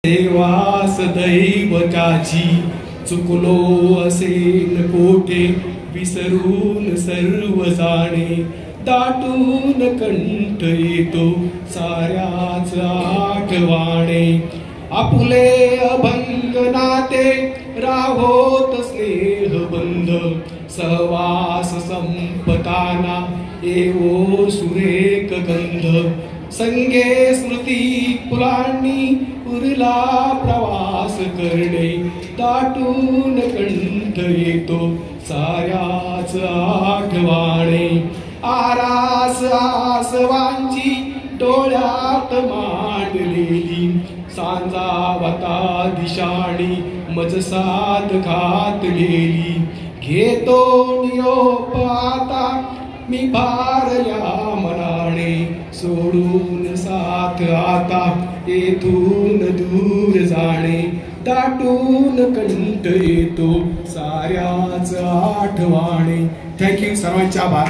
देवास दैवताची चुकलो असेन कोठे विसरून सर्व जाणे दाटून कंठ येतो साऱ्याच आठवाणे आपुले अभंग नाते राहोत स्नेह बंध सहवास संपताना येवो सुरेख गंध संगे स्मृती फुलांनी उरला प्रवास करणे दाटून कंठ येतो साऱ्याच आठवाणे आरास आसवांची डोळ्यात मांडलेली सांजावता दिशाणी मजसात घातलेली घेतो निरोप आता मी भारया मनाने सोडून साथ आता येथून दूर जाणे दाटून कंठ येतो साऱ्याच आठवाणे. थँक्यू सर्वांचे आभार.